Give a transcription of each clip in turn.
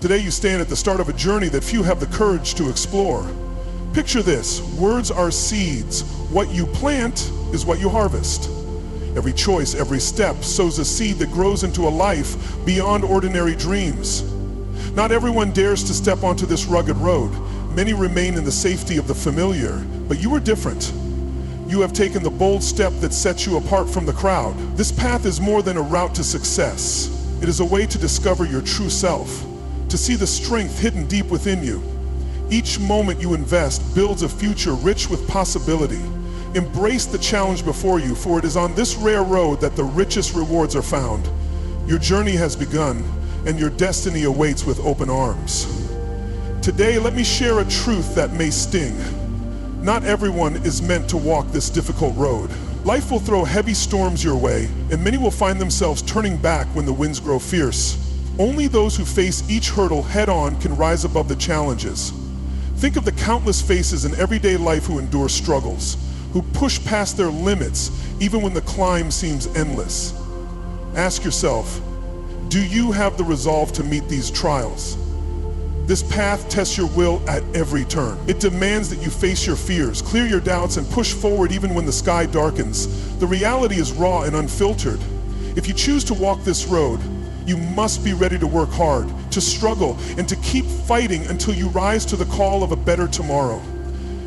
Today you stand at the start of a journey that few have the courage to explore. Picture this: words are seeds. What you plant is what you harvest. Every choice, every step sows a seed that grows into a life beyond ordinary dreams. Not everyone dares to step onto this rugged road. Many remain in the safety of the familiar, but you are different. You have taken the bold step that sets you apart from the crowd. This path is more than a route to success. It is a way to discover your true self, to see the strength hidden deep within you. Each moment you invest builds a future rich with possibility. Embrace the challenge before you, for it is on this rare road that the richest rewards are found. Your journey has begun, and your destiny awaits with open arms. Today, let me share a truth that may sting. Not everyone is meant to walk this difficult road. Life will throw heavy storms your way, and many will find themselves turning back when the winds grow fierce. Only those who face each hurdle head-on can rise above the challenges. Think of the countless faces in everyday life who endure struggles, who push past their limits even when the climb seems endless. Ask yourself, do you have the resolve to meet these trials? This path tests your will at every turn. It demands that you face your fears, clear your doubts, and push forward even when the sky darkens. The reality is raw and unfiltered. If you choose to walk this road, you must be ready to work hard, to struggle, and to keep fighting until you rise to the call of a better tomorrow.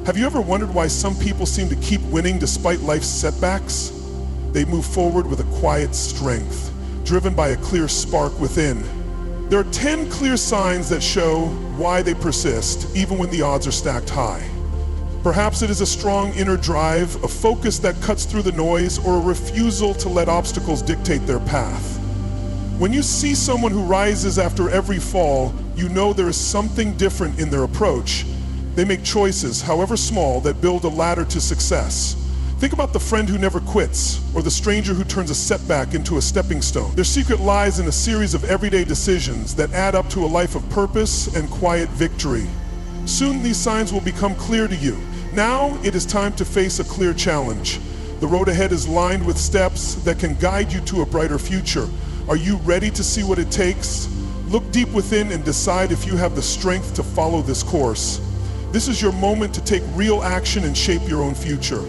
Have you ever wondered why some people seem to keep winning despite life's setbacks? They move forward with a quiet strength, driven by a clear spark within. There are 10 clear signs that show why they persist, even when the odds are stacked high. Perhaps it is a strong inner drive, a focus that cuts through the noise, or a refusal to let obstacles dictate their path. When you see someone who rises after every fall, you know there is something different in their approach. They make choices, however small, that build a ladder to success. Think about the friend who never quits, or the stranger who turns a setback into a stepping stone. Their secret lies in a series of everyday decisions that add up to a life of purpose and quiet victory. Soon these signs will become clear to you. Now it is time to face a clear challenge. The road ahead is lined with steps that can guide you to a brighter future. Are you ready to see what it takes? Look deep within and decide if you have the strength to follow this course. This is your moment to take real action and shape your own future.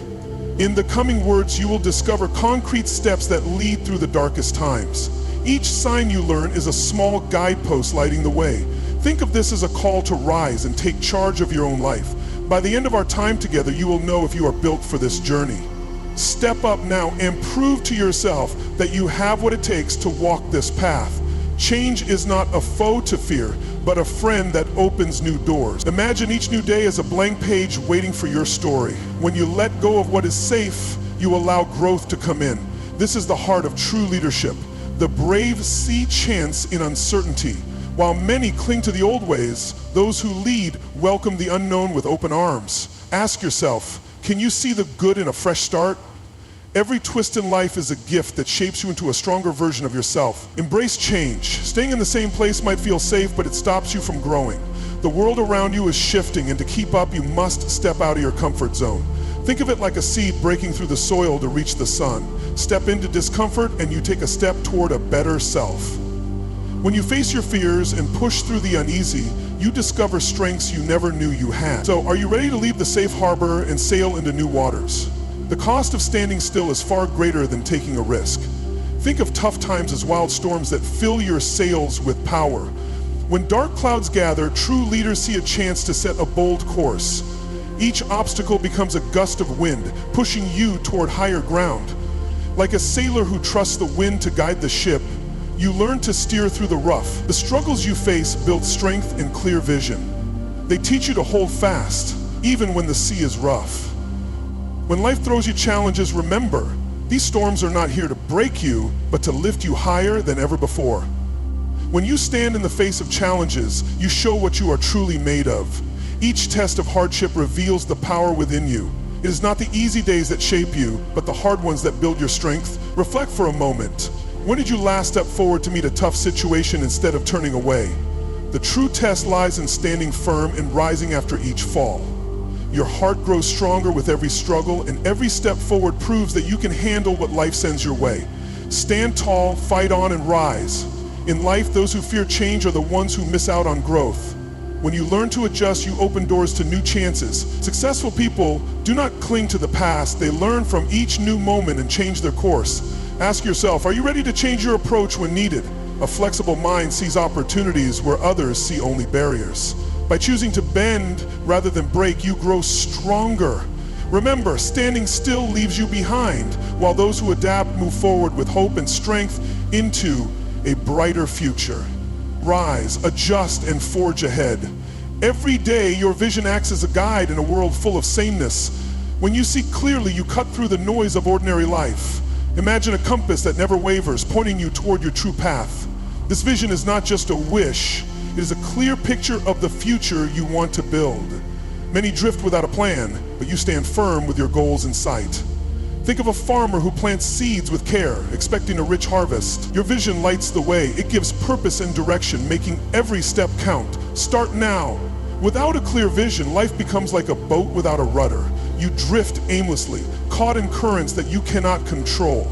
In the coming words, you will discover concrete steps that lead through the darkest times. Each sign you learn is a small guidepost lighting the way. Think of this as a call to rise and take charge of your own life. By the end of our time together, you will know if you are built for this journey. Step up now and prove to yourself that you have what it takes to walk this path. Change is not a foe to fear, but a friend that opens new doors. Imagine each new day as a blank page waiting for your story. When you let go of what is safe, you allow growth to come in. This is the heart of true leadership. The brave see chance in uncertainty. While many cling to the old ways, those who lead welcome the unknown with open arms. Ask yourself, can you see the good in a fresh start? Every twist in life is a gift that shapes you into a stronger version of yourself. Embrace change. Staying in the same place might feel safe, but it stops you from growing. The world around you is shifting, and to keep up, you must step out of your comfort zone. Think of it like a seed breaking through the soil to reach the sun. Step into discomfort, and you take a step toward a better self. When you face your fears and push through the uneasy, you discover strengths you never knew you had. So, are you ready to leave the safe harbor and sail into new waters? The cost of standing still is far greater than taking a risk. Think of tough times as wild storms that fill your sails with power. When dark clouds gather, true leaders see a chance to set a bold course. Each obstacle becomes a gust of wind, pushing you toward higher ground. Like a sailor who trusts the wind to guide the ship, you learn to steer through the rough. The struggles you face build strength and clear vision. They teach you to hold fast, even when the sea is rough. When life throws you challenges, remember, these storms are not here to break you, but to lift you higher than ever before. When you stand in the face of challenges, you show what you are truly made of. Each test of hardship reveals the power within you. It is not the easy days that shape you, but the hard ones that build your strength. Reflect for a moment. When did you last step forward to meet a tough situation instead of turning away? The true test lies in standing firm and rising after each fall. Your heart grows stronger with every struggle, and every step forward proves that you can handle what life sends your way. Stand tall, fight on, and rise. In life, those who fear change are the ones who miss out on growth. When you learn to adjust, you open doors to new chances. Successful people do not cling to the past. They learn from each new moment and change their course. Ask yourself, are you ready to change your approach when needed? A flexible mind sees opportunities where others see only barriers. By choosing to bend rather than break, you grow stronger. Remember, standing still leaves you behind, while those who adapt move forward with hope and strength into a brighter future. Rise, adjust, and forge ahead. Every day, your vision acts as a guide in a world full of sameness. When you see clearly, you cut through the noise of ordinary life. Imagine a compass that never wavers, pointing you toward your true path. This vision is not just a wish, it is a clear picture of the future you want to build. Many drift without a plan, but you stand firm with your goals in sight. Think of a farmer who plants seeds with care, expecting a rich harvest. Your vision lights the way. It gives purpose and direction, making every step count. Start now. Without a clear vision, life becomes like a boat without a rudder. You drift aimlessly, caught in currents that you cannot control.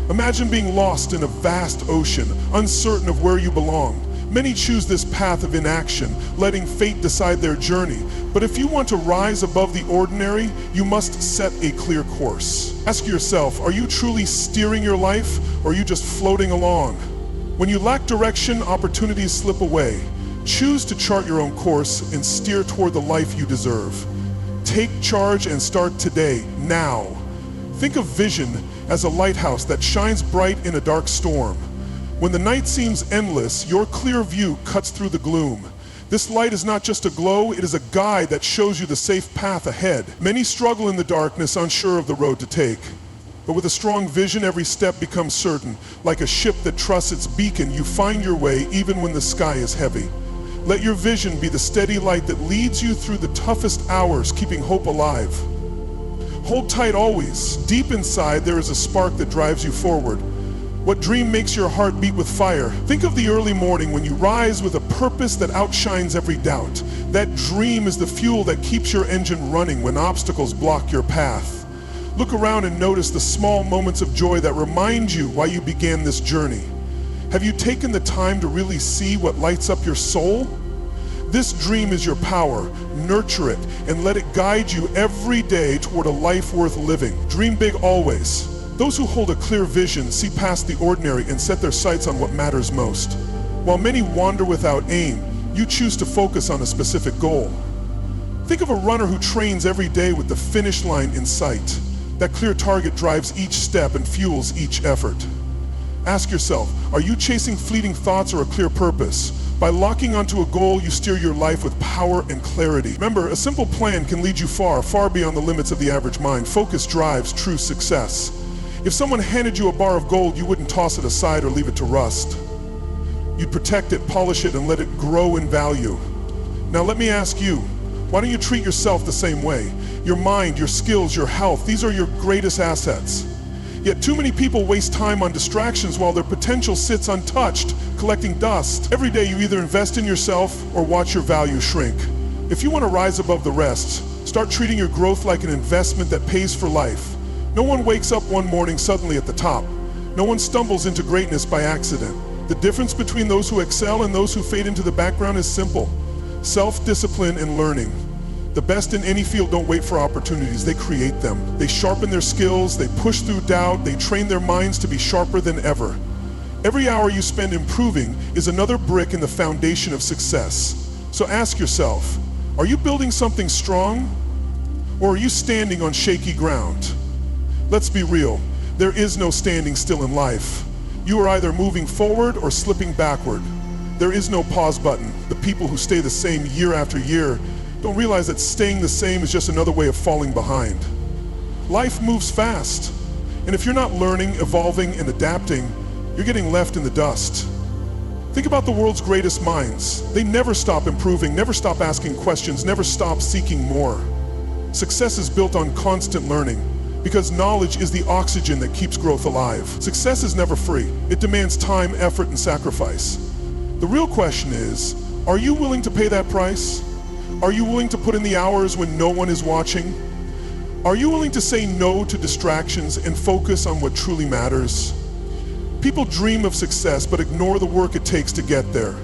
Imagine being lost in a vast ocean, uncertain of where you belong. Many choose this path of inaction, letting fate decide their journey. But if you want to rise above the ordinary, you must set a clear course. Ask yourself, are you truly steering your life, or are you just floating along? When you lack direction, opportunities slip away. Choose to chart your own course and steer toward the life you deserve. Take charge and start today, now. Think of vision as a lighthouse that shines bright in a dark storm. When the night seems endless, your clear view cuts through the gloom. This light is not just a glow, it is a guide that shows you the safe path ahead. Many struggle in the darkness, unsure of the road to take. But with a strong vision, every step becomes certain. Like a ship that trusts its beacon, you find your way even when the sky is heavy. Let your vision be the steady light that leads you through the toughest hours, keeping hope alive. Hold tight always. Deep inside, there is a spark that drives you forward. What dream makes your heart beat with fire? Think of the early morning when you rise with a purpose that outshines every doubt. That dream is the fuel that keeps your engine running when obstacles block your path. Look around and notice the small moments of joy that remind you why you began this journey. Have you taken the time to really see what lights up your soul? This dream is your power. Nurture it and let it guide you every day toward a life worth living. Dream big always. Those who hold a clear vision see past the ordinary and set their sights on what matters most. While many wander without aim, you choose to focus on a specific goal. Think of a runner who trains every day with the finish line in sight. That clear target drives each step and fuels each effort. Ask yourself, are you chasing fleeting thoughts or a clear purpose? By locking onto a goal, you steer your life with power and clarity. Remember, a simple plan can lead you far, far beyond the limits of the average mind. Focus drives true success. If someone handed you a bar of gold, you wouldn't toss it aside or leave it to rust. You'd protect it, polish it, and let it grow in value. Now let me ask you, why don't you treat yourself the same way? Your mind, your skills, your health, these are your greatest assets. Yet too many people waste time on distractions while their potential sits untouched, collecting dust. Every day you either invest in yourself or watch your value shrink. If you want to rise above the rest, start treating your growth like an investment that pays for life. No one wakes up one morning suddenly at the top. No one stumbles into greatness by accident. The difference between those who excel and those who fade into the background is simple. Self-discipline and learning. The best in any field don't wait for opportunities, they create them. They sharpen their skills, they push through doubt, they train their minds to be sharper than ever. Every hour you spend improving is another brick in the foundation of success. So ask yourself, are you building something strong, or are you standing on shaky ground? Let's be real, there is no standing still in life. You are either moving forward or slipping backward. There is no pause button. The people who stay the same year after year don't realize that staying the same is just another way of falling behind. Life moves fast, and if you're not learning, evolving, and adapting, you're getting left in the dust. Think about the world's greatest minds. They never stop improving, never stop asking questions, never stop seeking more. Success is built on constant learning, because knowledge is the oxygen that keeps growth alive. Success is never free. It demands time, effort, and sacrifice. The real question is, are you willing to pay that price? Are you willing to put in the hours when no one is watching? Are you willing to say no to distractions and focus on what truly matters? People dream of success but ignore the work it takes to get there.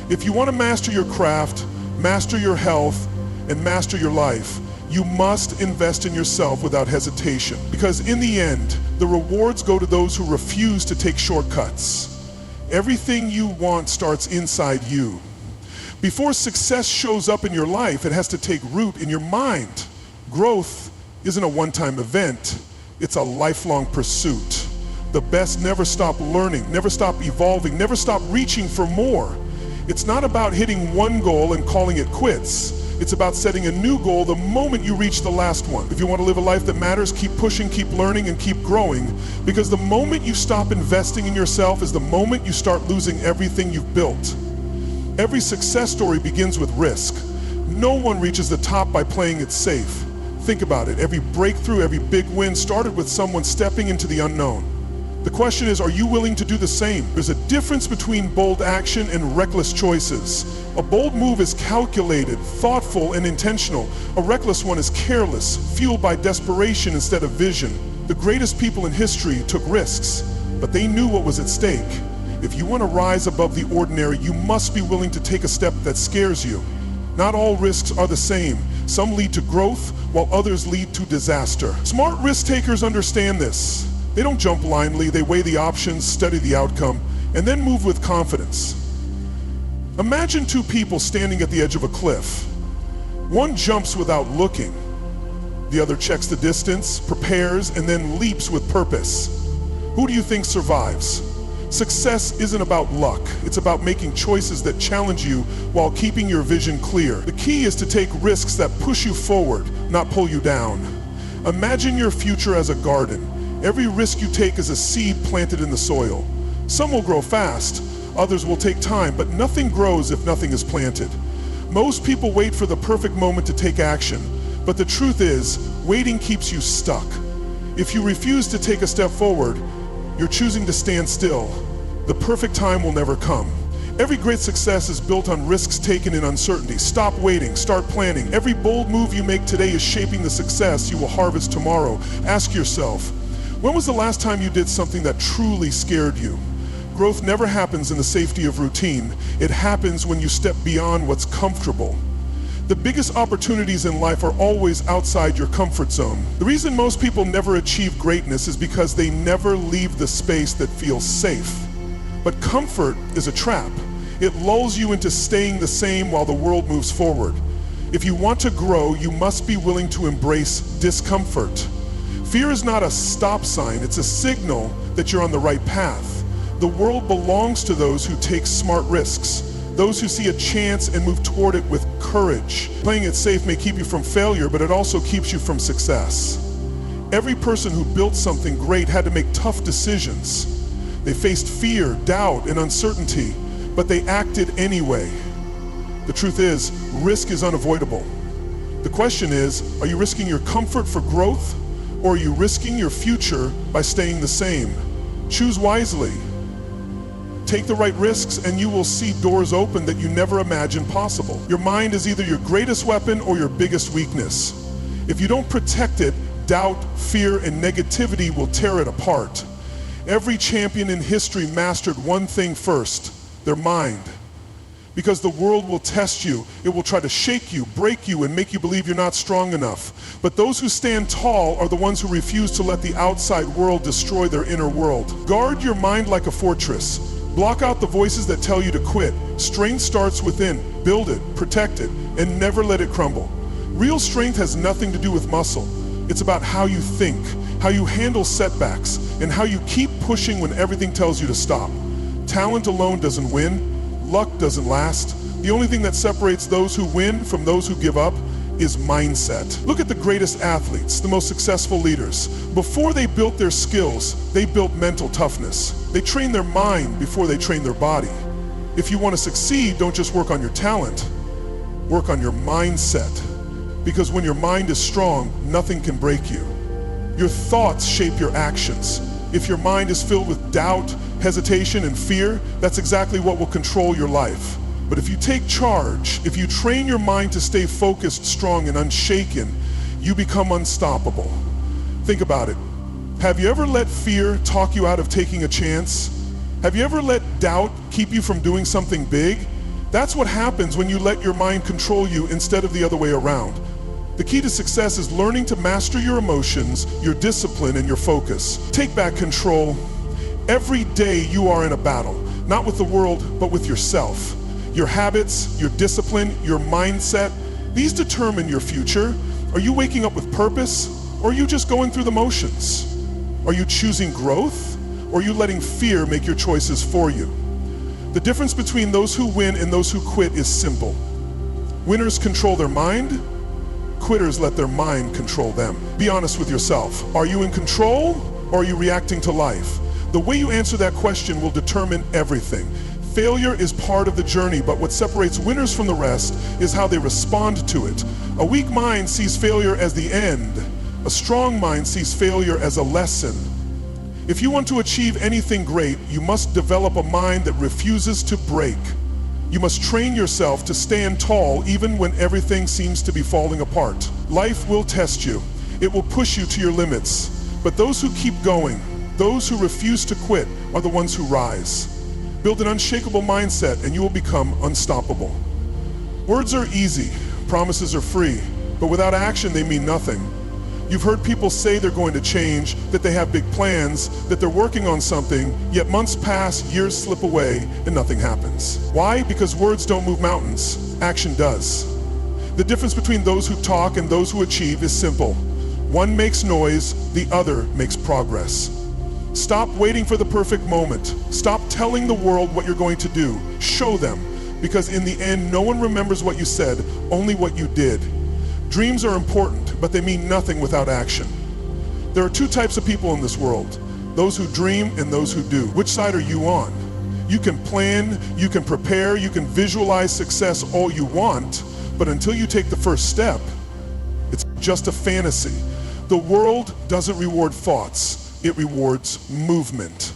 If you want to master your craft, master your health, and master your life, you must invest in yourself without hesitation. Because in the end, the rewards go to those who refuse to take shortcuts. Everything you want starts inside you. Before success shows up in your life, it has to take root in your mind. Growth isn't a one-time event, it's a lifelong pursuit. The best never stop learning, never stop evolving, never stop reaching for more. It's not about hitting one goal and calling it quits. It's about setting a new goal the moment you reach the last one. If you want to live a life that matters, keep pushing, keep learning, and keep growing. Because the moment you stop investing in yourself is the moment you start losing everything you've built. Every success story begins with risk. No one reaches the top by playing it safe. Think about it. Every breakthrough, every big win started with someone stepping into the unknown. The question is, are you willing to do the same? There's a difference between bold action and reckless choices. A bold move is calculated, thoughtful, and intentional. A reckless one is careless, fueled by desperation instead of vision. The greatest people in history took risks, but they knew what was at stake. If you want to rise above the ordinary, you must be willing to take a step that scares you. Not all risks are the same. Some lead to growth, while others lead to disaster. Smart risk takers understand this. They don't jump blindly, they weigh the options, study the outcome, and then move with confidence. Imagine two people standing at the edge of a cliff. One jumps without looking. The other checks the distance, prepares, and then leaps with purpose. Who do you think survives? Success isn't about luck. It's about making choices that challenge you while keeping your vision clear. The key is to take risks that push you forward, not pull you down. Imagine your future as a garden. Every risk you take is a seed planted in the soil. Some will grow fast, others will take time, but nothing grows if nothing is planted. Most people wait for the perfect moment to take action, but the truth is, waiting keeps you stuck. If you refuse to take a step forward, you're choosing to stand still. The perfect time will never come. Every great success is built on risks taken in uncertainty. Stop waiting, start planning. Every bold move you make today is shaping the success you will harvest tomorrow. Ask yourself, when was the last time you did something that truly scared you? Growth never happens in the safety of routine. It happens when you step beyond what's comfortable. The biggest opportunities in life are always outside your comfort zone. The reason most people never achieve greatness is because they never leave the space that feels safe. But comfort is a trap. It lulls you into staying the same while the world moves forward. If you want to grow, you must be willing to embrace discomfort. Fear is not a stop sign, it's a signal that you're on the right path. The world belongs to those who take smart risks, those who see a chance and move toward it with courage. Playing it safe may keep you from failure, but it also keeps you from success. Every person who built something great had to make tough decisions. They faced fear, doubt, and uncertainty, but they acted anyway. The truth is, risk is unavoidable. The question is, are you risking your comfort for growth? Or are you risking your future by staying the same? Choose wisely. Take the right risks and you will see doors open that you never imagined possible. Your mind is either your greatest weapon or your biggest weakness. If you don't protect it, doubt, fear, and negativity will tear it apart. Every champion in history mastered one thing first, their mind. Because the world will test you. It will try to shake you, break you, and make you believe you're not strong enough. But those who stand tall are the ones who refuse to let the outside world destroy their inner world. Guard your mind like a fortress. Block out the voices that tell you to quit. Strength starts within. Build it, protect it, and never let it crumble. Real strength has nothing to do with muscle. It's about how you think, how you handle setbacks, and how you keep pushing when everything tells you to stop. Talent alone doesn't win. Luck doesn't last. The only thing that separates those who win from those who give up is mindset. Look at the greatest athletes, the most successful leaders. Before they built their skills, they built mental toughness. They trained their mind before they trained their body. If you want to succeed, don't just work on your talent, work on your mindset. Because when your mind is strong, nothing can break you. Your thoughts shape your actions. If your mind is filled with doubt, hesitation, and fear, that's exactly what will control your life. But if you take charge, if you train your mind to stay focused, strong, and unshaken, you become unstoppable. Think about it. Have you ever let fear talk you out of taking a chance? Have you ever let doubt keep you from doing something big? That's what happens when you let your mind control you instead of the other way around. The key to success is learning to master your emotions, your discipline, and your focus. Take back control. Every day you are in a battle, not with the world, but with yourself. Your habits, your discipline, your mindset, these determine your future. Are you waking up with purpose, or are you just going through the motions? Are you choosing growth, or are you letting fear make your choices for you? The difference between those who win and those who quit is simple. Winners control their mind, quitters let their mind control them. Be honest with yourself. Are you in control, or are you reacting to life? The way you answer that question will determine everything. Failure is part of the journey, but what separates winners from the rest is how they respond to it. A weak mind sees failure as the end. A strong mind sees failure as a lesson. If you want to achieve anything great, you must develop a mind that refuses to break. You must train yourself to stand tall even when everything seems to be falling apart. Life will test you. It will push you to your limits. But those who keep going, those who refuse to quit, are the ones who rise. Build an unshakable mindset and you will become unstoppable. Words are easy, promises are free, but without action they mean nothing. You've heard people say they're going to change, that they have big plans, that they're working on something, yet months pass, years slip away, and nothing happens. Why? Because words don't move mountains, action does. The difference between those who talk and those who achieve is simple. One makes noise, the other makes progress. Stop waiting for the perfect moment. Stop telling the world what you're going to do. Show them, because in the end, no one remembers what you said, only what you did. Dreams are important, but they mean nothing without action. There are two types of people in this world, those who dream and those who do. Which side are you on? You can plan, you can prepare, you can visualize success all you want, but until you take the first step, it's just a fantasy. The world doesn't reward thoughts. It rewards movement.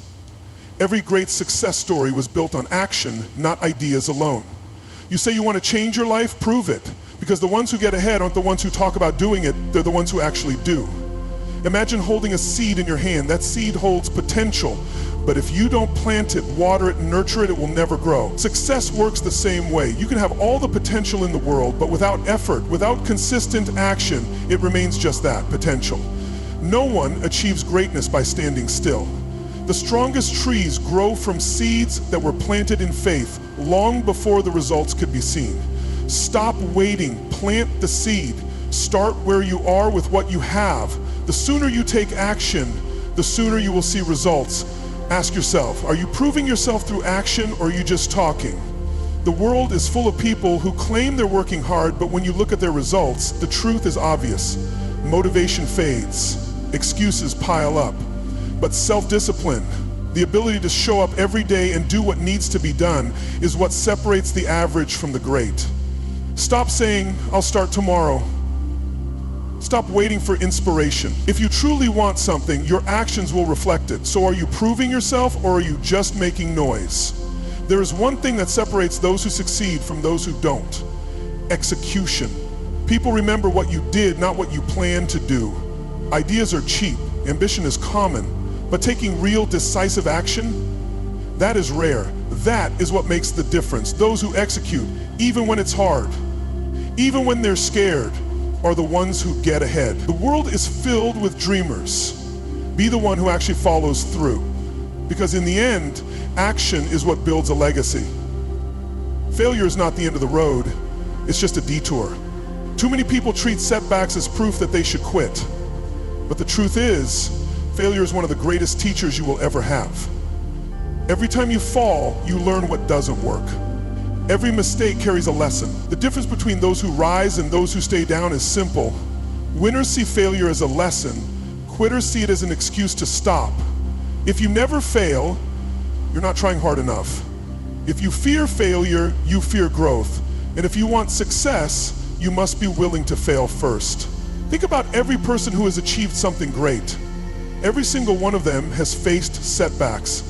Every great success story was built on action, not ideas alone. You say you want to change your life? Prove it. Because the ones who get ahead aren't the ones who talk about doing it, they're the ones who actually do. Imagine holding a seed in your hand. That seed holds potential, but if you don't plant it, water it, nurture it, it will never grow. Success works the same way. You can have all the potential in the world, but without effort, without consistent action, it remains just that, potential. No one achieves greatness by standing still. The strongest trees grow from seeds that were planted in faith long before the results could be seen. Stop waiting, plant the seed. Start where you are with what you have. The sooner you take action, the sooner you will see results. Ask yourself, are you proving yourself through action, or are you just talking? The world is full of people who claim they're working hard, but when you look at their results, the truth is obvious. Motivation fades. Excuses pile up, but self-discipline, the ability to show up every day and do what needs to be done, is what separates the average from the great. Stop saying, I'll start tomorrow. Stop waiting for inspiration. If you truly want something, your actions will reflect it. So are you proving yourself, or are you just making noise? There is one thing that separates those who succeed from those who don't: execution. People remember what you did, not what you planned to do. Ideas are cheap, ambition is common, but taking real decisive action, that is rare. That is what makes the difference. Those who execute, even when it's hard, even when they're scared, are the ones who get ahead. The world is filled with dreamers. Be the one who actually follows through, because in the end, action is what builds a legacy. Failure is not the end of the road, it's just a detour. Too many people treat setbacks as proof that they should quit. But the truth is, failure is one of the greatest teachers you will ever have. Every time you fall, you learn what doesn't work. Every mistake carries a lesson. The difference between those who rise and those who stay down is simple. Winners see failure as a lesson. Quitters see it as an excuse to stop. If you never fail, you're not trying hard enough. If you fear failure, you fear growth. And if you want success, you must be willing to fail first. Think about every person who has achieved something great. Every single one of them has faced setbacks.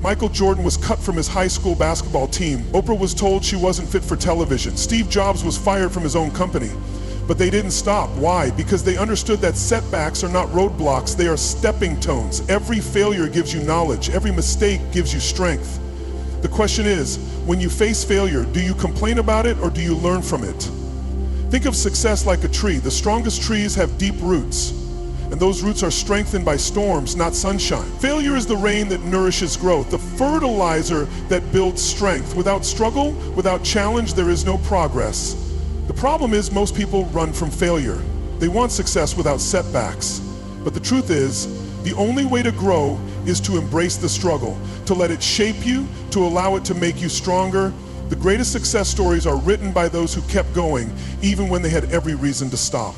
Michael Jordan was cut from his high school basketball team. Oprah was told she wasn't fit for television. Steve Jobs was fired from his own company. But they didn't stop. Why? Because they understood that setbacks are not roadblocks, they are stepping stones. Every failure gives you knowledge, every mistake gives you strength. The question is, when you face failure, do you complain about it or do you learn from it? Think of success like a tree. The strongest trees have deep roots, and those roots are strengthened by storms, not sunshine. Failure is the rain that nourishes growth, the fertilizer that builds strength. Without struggle, without challenge, there is no progress. The problem is most people run from failure. They want success without setbacks. But the truth is, the only way to grow is to embrace the struggle, to let it shape you, to allow it to make you stronger. The greatest success stories are written by those who kept going, even when they had every reason to stop.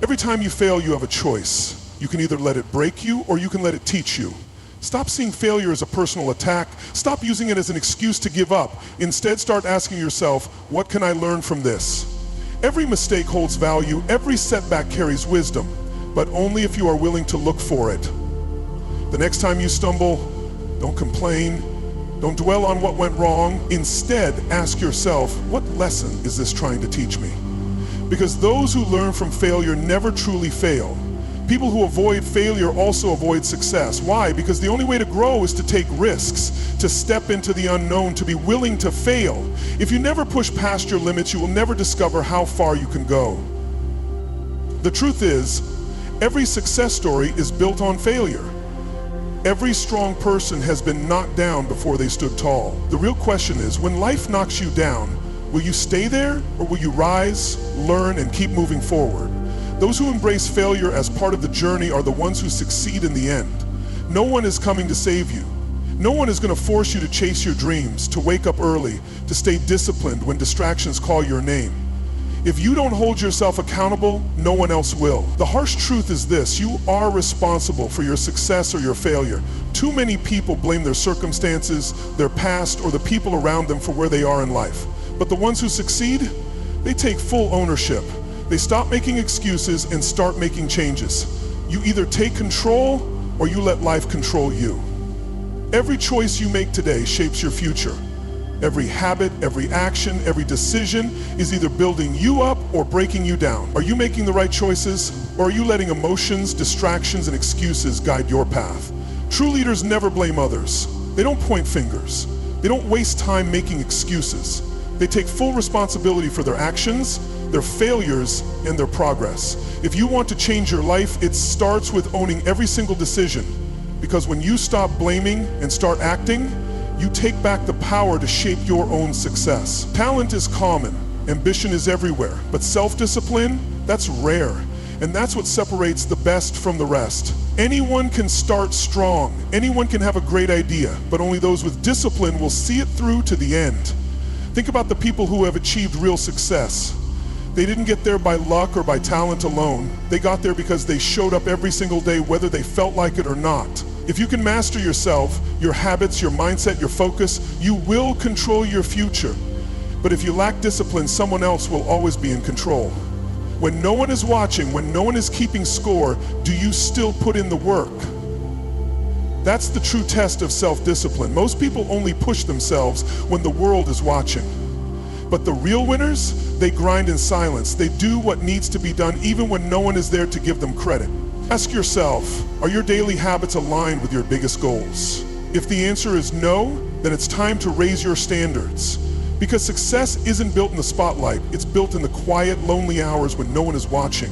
Every time you fail, you have a choice. You can either let it break you or you can let it teach you. Stop seeing failure as a personal attack. Stop using it as an excuse to give up. Instead, start asking yourself, what can I learn from this? Every mistake holds value, every setback carries wisdom, but only if you are willing to look for it. The next time you stumble, don't complain, don't dwell on what went wrong. Instead, ask yourself, what lesson is this trying to teach me? Because those who learn from failure never truly fail. People who avoid failure also avoid success. Why? Because the only way to grow is to take risks, to step into the unknown, to be willing to fail. If you never push past your limits, you will never discover how far you can go. The truth is, every success story is built on failure. Every strong person has been knocked down before they stood tall. The real question is, when life knocks you down, will you stay there or will you rise, learn, and keep moving forward? Those who embrace failure as part of the journey are the ones who succeed in the end. No one is coming to save you. No one is going to force you to chase your dreams, to wake up early, to stay disciplined when distractions call your name. If you don't hold yourself accountable, no one else will. The harsh truth is this: you are responsible for your success or your failure. Too many people blame their circumstances, their past, or the people around them for where they are in life. But the ones who succeed, they take full ownership. They stop making excuses and start making changes. You either take control or you let life control you. Every choice you make today shapes your future. Every habit, every action, every decision is either building you up or breaking you down. Are you making the right choices, or are you letting emotions, distractions, and excuses guide your path? True leaders never blame others. They don't point fingers. They don't waste time making excuses. They take full responsibility for their actions, their failures, and their progress. If you want to change your life, it starts with owning every single decision. Because when you stop blaming and start acting, you take back the power to shape your own success. Talent is common, ambition is everywhere, but self-discipline, that's rare. And that's what separates the best from the rest. Anyone can start strong, anyone can have a great idea, but only those with discipline will see it through to the end. Think about the people who have achieved real success. They didn't get there by luck or by talent alone. They got there because they showed up every single day, whether they felt like it or not. If you can master yourself, your habits, your mindset, your focus, you will control your future. But if you lack discipline, someone else will always be in control. When no one is watching, when no one is keeping score, do you still put in the work? That's the true test of self-discipline. Most people only push themselves when the world is watching. But the real winners, they grind in silence. They do what needs to be done even when no one is there to give them credit. Ask yourself, are your daily habits aligned with your biggest goals? If the answer is no, then it's time to raise your standards. Because success isn't built in the spotlight, it's built in the quiet, lonely hours when no one is watching.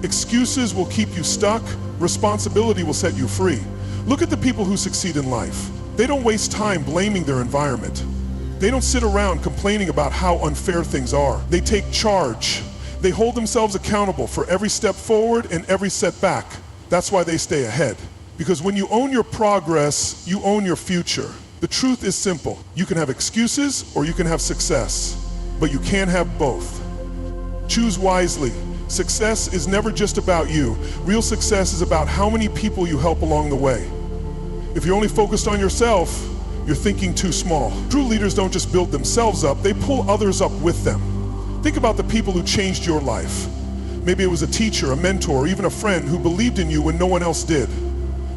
Excuses will keep you stuck, responsibility will set you free. Look at the people who succeed in life. They don't waste time blaming their environment. They don't sit around complaining about how unfair things are. They take charge. They hold themselves accountable for every step forward and every setback. That's why they stay ahead. Because when you own your progress, you own your future. The truth is simple. You can have excuses or you can have success, but you can't have both. Choose wisely. Success is never just about you. Real success is about how many people you help along the way. If you're only focused on yourself, you're thinking too small. True leaders don't just build themselves up, they pull others up with them. Think about the people who changed your life. Maybe it was a teacher, a mentor, or even a friend who believed in you when no one else did.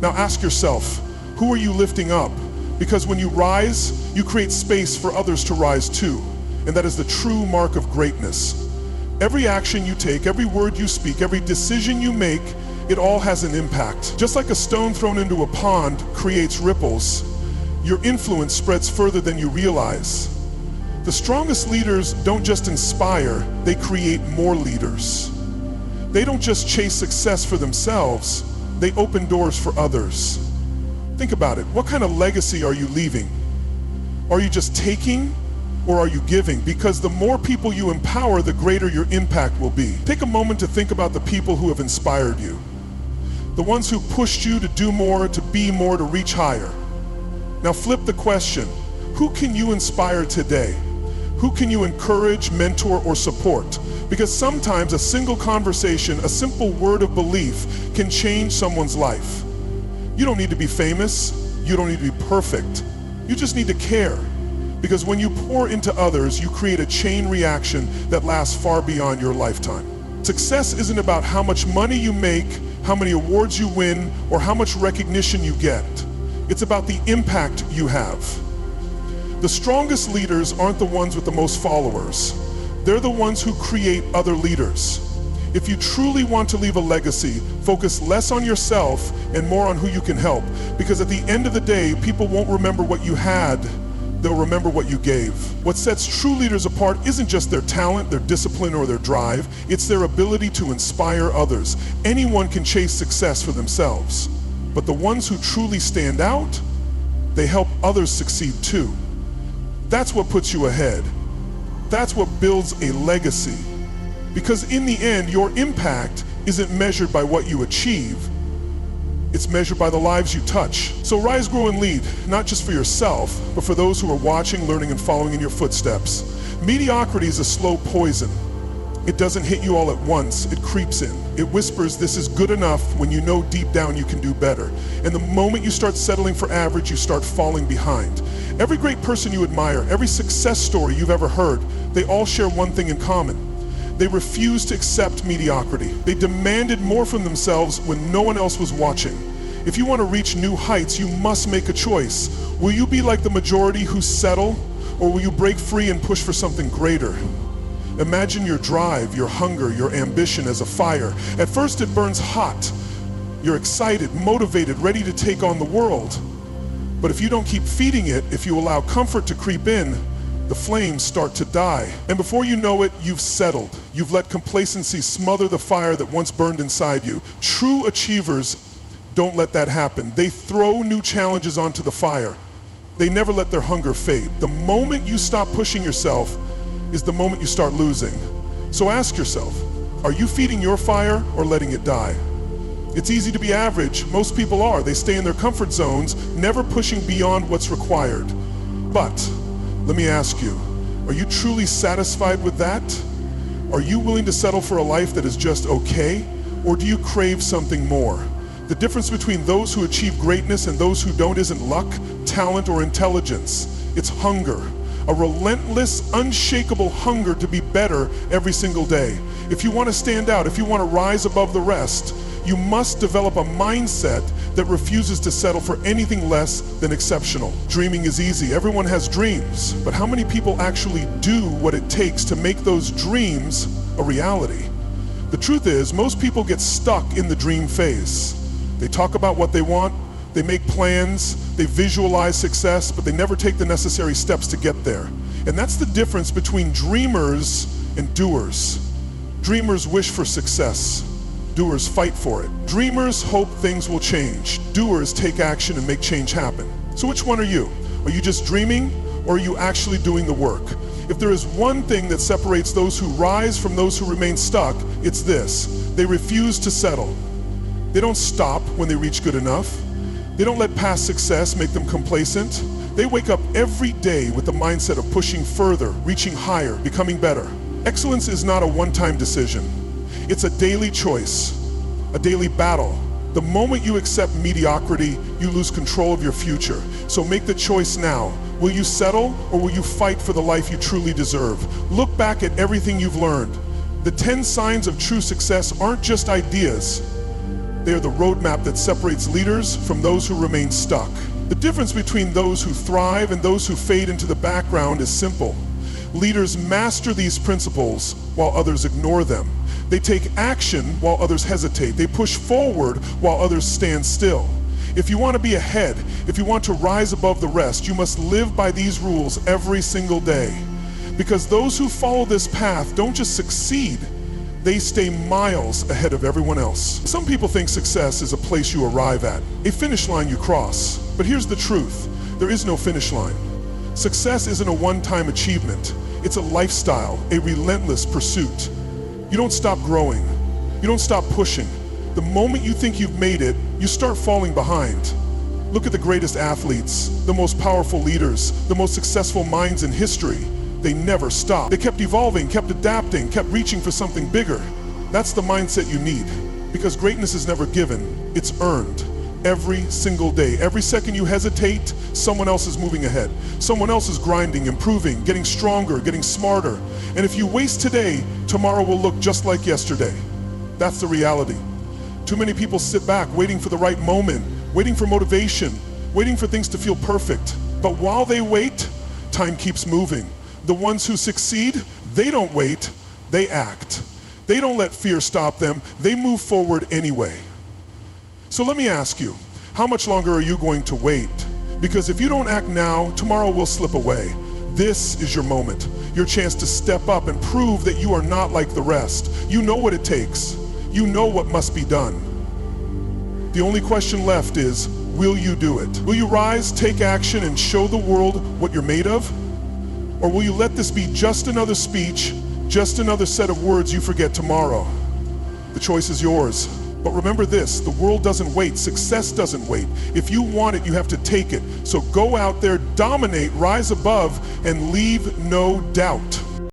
Now ask yourself, who are you lifting up? Because when you rise, you create space for others to rise too. And that is the true mark of greatness. Every action you take, every word you speak, every decision you make, it all has an impact. Just like a stone thrown into a pond creates ripples, your influence spreads further than you realize. The strongest leaders don't just inspire, they create more leaders. They don't just chase success for themselves, they open doors for others. Think about it. What kind of legacy are you leaving? Are you just taking, or are you giving? Because the more people you empower, the greater your impact will be. Take a moment to think about the people who have inspired you. The ones who pushed you to do more, to be more, to reach higher. Now flip the question. Who can you inspire today? Who can you encourage, mentor, or support? Because sometimes a single conversation, a simple word of belief can change someone's life. You don't need to be famous. You don't need to be perfect. You just need to care. Because when you pour into others, you create a chain reaction that lasts far beyond your lifetime. Success isn't about how much money you make, how many awards you win, or how much recognition you get. It's about the impact you have. The strongest leaders aren't the ones with the most followers. They're the ones who create other leaders. If you truly want to leave a legacy, focus less on yourself and more on who you can help. Because at the end of the day, people won't remember what you had, they'll remember what you gave. What sets true leaders apart isn't just their talent, their discipline, or their drive. It's their ability to inspire others. Anyone can chase success for themselves. But the ones who truly stand out, they help others succeed too. That's what puts you ahead. That's what builds a legacy. Because in the end, your impact isn't measured by what you achieve. It's measured by the lives you touch. So rise, grow, and lead, not just for yourself, but for those who are watching, learning, and following in your footsteps. Mediocrity is a slow poison. It doesn't hit you all at once, it creeps in. It whispers, this is good enough, when you know deep down you can do better. And the moment you start settling for average, you start falling behind. Every great person you admire, every success story you've ever heard, they all share one thing in common. They refused to accept mediocrity. They demanded more from themselves when no one else was watching. If you want to reach new heights, you must make a choice. Will you be like the majority who settle, or will you break free and push for something greater? Imagine your drive, your hunger, your ambition as a fire. At first it burns hot. You're excited, motivated, ready to take on the world. But if you don't keep feeding it, if you allow comfort to creep in, the flames start to die. And before you know it, you've settled. You've let complacency smother the fire that once burned inside you. True achievers don't let that happen. They throw new challenges onto the fire. They never let their hunger fade. The moment you stop pushing yourself is the moment you start losing. So ask yourself, are you feeding your fire or letting it die? It's easy to be average. Most people are. They stay in their comfort zones, never pushing beyond what's required. But let me ask you, are you truly satisfied with that? Are you willing to settle for a life that is just okay? Or do you crave something more? The difference between those who achieve greatness and those who don't isn't luck, talent, or intelligence. It's hunger. A relentless, unshakable hunger to be better every single day. If you want to stand out, if you want to rise above the rest, you must develop a mindset that refuses to settle for anything less than exceptional. Dreaming is easy. Everyone has dreams. But how many people actually do what it takes to make those dreams a reality? The truth is, most people get stuck in the dream phase. They talk about what they want, they make plans, they visualize success, but they never take the necessary steps to get there. And that's the difference between dreamers and doers. Dreamers wish for success. Doers fight for it. Dreamers hope things will change. Doers take action and make change happen. So which one are you? Are you just dreaming, or are you actually doing the work? If there is one thing that separates those who rise from those who remain stuck, it's this: they refuse to settle. They don't stop when they reach good enough. They don't let past success make them complacent. They wake up every day with the mindset of pushing further, reaching higher, becoming better. Excellence is not a one-time decision. It's a daily choice, a daily battle. The moment you accept mediocrity, you lose control of your future. So make the choice now. Will you settle, or will you fight for the life you truly deserve? Look back at everything you've learned. The 10 signs of true success aren't just ideas. They are the roadmap that separates leaders from those who remain stuck. The difference between those who thrive and those who fade into the background is simple. Leaders master these principles while others ignore them. They take action while others hesitate. They push forward while others stand still. If you want to be ahead, if you want to rise above the rest, you must live by these rules every single day. Because those who follow this path don't just succeed, they stay miles ahead of everyone else. Some people think success is a place you arrive at, a finish line you cross. But here's the truth, there is no finish line. Success isn't a one-time achievement. It's a lifestyle, a relentless pursuit. You don't stop growing. You don't stop pushing. The moment you think you've made it, you start falling behind. Look at the greatest athletes, the most powerful leaders, the most successful minds in history. They never stopped. They kept evolving, kept adapting, kept reaching for something bigger. That's the mindset you need. Because greatness is never given, it's earned. Every single day. Every second you hesitate, someone else is moving ahead. Someone else is grinding, improving, getting stronger, getting smarter. And if you waste today, tomorrow will look just like yesterday. That's the reality. Too many people sit back waiting for the right moment, waiting for motivation, waiting for things to feel perfect. But while they wait, time keeps moving. The ones who succeed, they don't wait, they act. They don't let fear stop them, they move forward anyway. So let me ask you, how much longer are you going to wait? Because if you don't act now, tomorrow will slip away. This is your moment, your chance to step up and prove that you are not like the rest. You know what it takes. You know what must be done. The only question left is, will you do it? Will you rise, take action, and show the world what you're made of? Or will you let this be just another speech, just another set of words you forget tomorrow? The choice is yours. But remember this, the world doesn't wait, success doesn't wait. If you want it, you have to take it. So go out there, dominate, rise above, and leave no doubt.